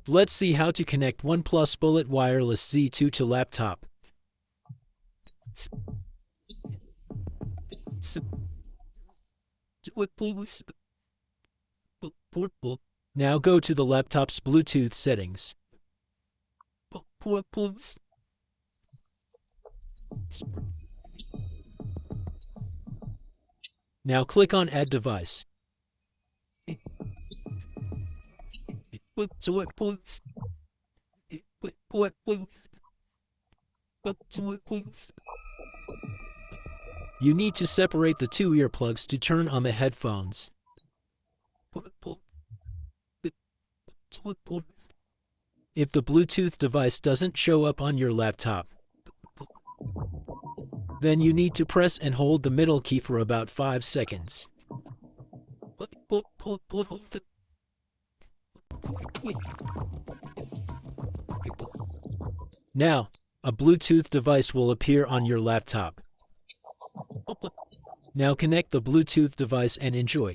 Let's see how to connect OnePlus Bullets Wireless Z2 to laptop. Now go to the laptop's Bluetooth settings. Now click on Add Device. You need to separate the two earplugs to turn on the headphones. If the Bluetooth device doesn't show up on your laptop, then you need to press and hold the middle key for about 5 seconds. Now, a Bluetooth device will appear on your laptop. Now connect the Bluetooth device and enjoy.